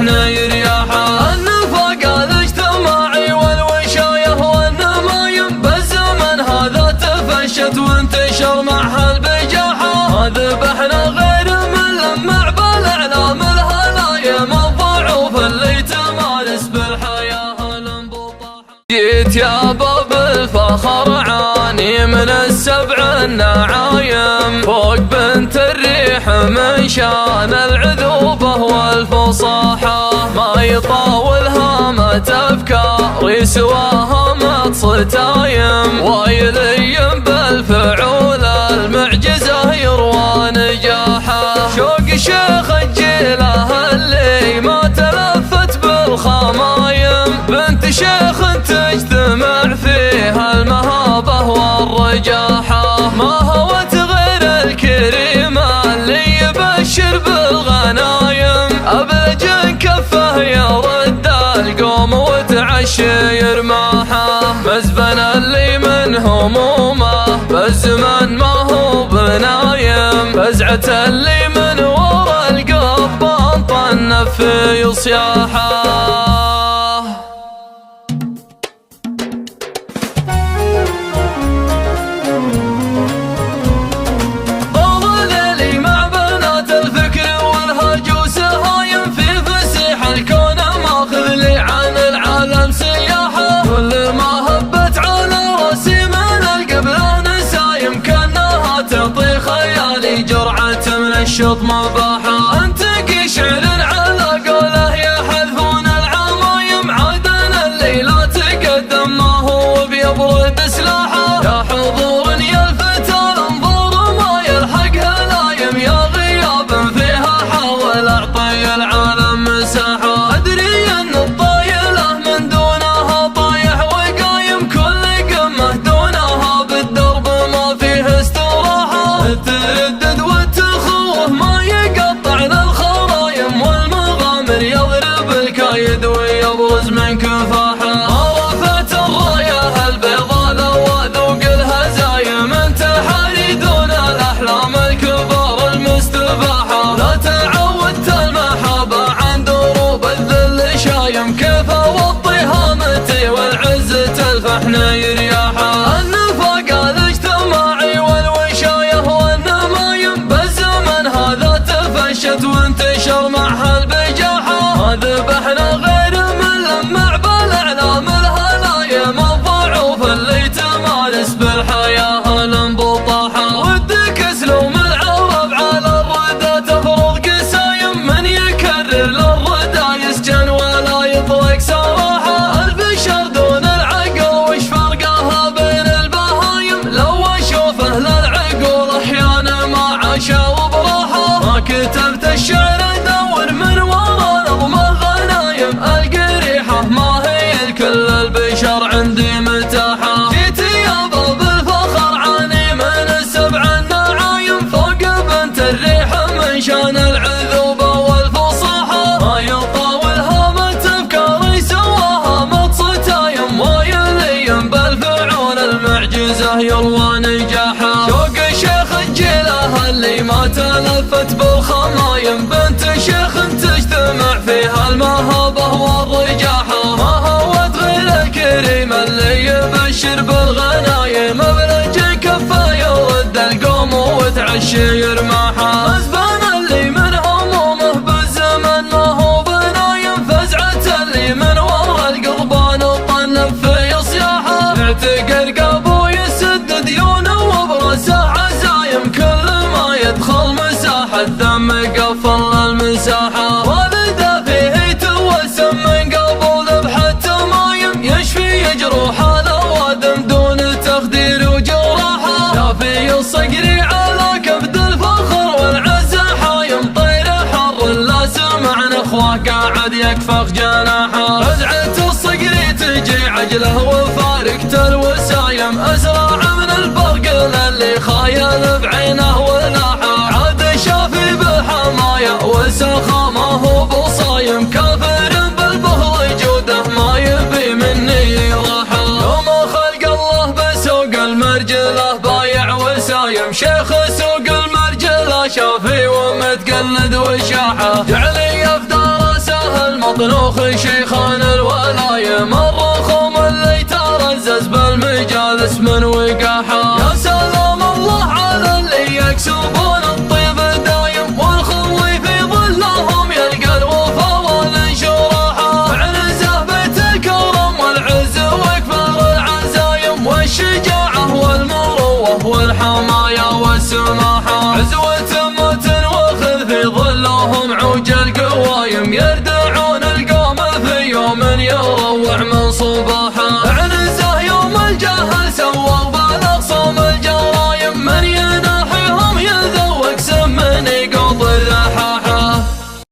الفحن رياحه. النفاق الاجتماعي والوشاية والنمايم بالزمن هذا تفشت وانتشر معها البجاحة. ذبحنا غير ملمع بالاعلام الهلايم الضعوف اللي تمارس بالحياة الانبطاح. جيت يا باب الفخر عاني من السبع النعايم، فوق بنت الريح من شان العذوبة والفصاحة. ما يطاولها مت افكاري سواها مت صتايم، ويلي بالفعول المعجزة يروى نجاحه. شوق شيخ الجيله اللي ما تلفت بالخمايم، بنت شيخ تجتمع فيها المهابة والرجاحة. ما هوت غير الكريمة اللي يبشر بالغنايم، أبلج كفه يرد القوم وتعشي يرماحه. مزبن اللي من همومه بالزمن ما هو بنايم، فزعة اللي من ورا القبان طنف في صياحه. الشط مباحة انتقي شعر على قوله يحذفون العمايم، عادنا الليلة تقدم ما هو بيبرد سلاحه. يا حضور يلفت الانظار ما يلحق هلايم، يا غياب فيها حاول اعطي العالم مساحة. ادري ان الطايله من دونها طايح وقايم، كل قمه دونها بالدرب ما فيه استراحة. تردد ما يقطع للخرايم والمغامر يضرب الكايد ويبرز من كفاحه. عرفت الرايه البيضاء لو ذوق الهزايم، انت حالي دون الاحلام الكبار المستباحه. لا تعودت المحبه عن دروب الذل شايم، كيف اوطي هامتي والعزة الفحن رياحه. النفاق الاجتماعي والوشايه والنمايم بالزمن هذا تفشت وانتشر معها البجاحة. ذبحنا غير ملمع بالاعلام الهلايم الضعوف اللي تمارس بالحياة الانبطاحة. ودك اسلوم العرب على الردى تفرض قسايم، من يكرر للردى يسجن ولا يطلق سراحة. البشر دون العقل وش فرقها بين البهايم، لو اشوف اهل العقول احيانا ما عاشوا وبراحة. ما كتبت الشعر ادور من ورا نظمه غنايم، القريحة ما هي لكل البشر عندي متاحة. جيت يا باب الفخر عاني من السبع النعايم، فوق بنت الريح من شان العذوبة والفصاحة. ما يطاولها مت افكاري سواها مت صتايم، ويلي بالفعول المعجزة يروى نجاحه. شوق شيخ الجيله اللي ما تلفت بالخمايم، بنت شيخ تجتمع فيها المهابة والرجاحة. ما هوت غير الكريم اللي يبشر بالغنايم، ابلج كفه يرد القوم وتعشي يرماحه. مزبان اللي من همومه بالزمن ما هو بنايم، فزعة اللي من ورا القضبان الطنف في صياحه. اعتق رقابه يسد ديونه وبراسه عزايم، كل ما يدخل مساحة الدم قفل المساحة. والده فيه توسم من قبل ذبحة تمايم، يشفي جروح الأوادم دون تخدير وجراحة. يا في الصقر على كبد الفخر والعزة حايم، طير حر لا سمعنا اخوه قاعد يكفخ جناحه. رزعة الصقر تجي عجله وفارقة الوسايم، أسرع من البرق اللي خايل بعينه ولاحه. عاد شافي بالحماية وسخا ما هو بصايم، كافر بالبهر جوده ما يبي مني راحة. يوم خلق الله بسوق المرجله بايع وسايم، شيخ سوق المرجله شافي ومتقلد وشاحه. جعلي يفدى راسه طنوخ شيخان الولايم الرخوم اللي ترزز بالمجالس من وقاحة. يا سلام الله على اللي يكسبون الطيب دايم والخوي في ظلهم يلقى الوفا والانشراحة. عنزه بيت الكرم والعز واكبر العزايم والشجاعة والمروة والحماية والسماحة. عزوة متن وخذ في ظلهم عوج القوايم يرد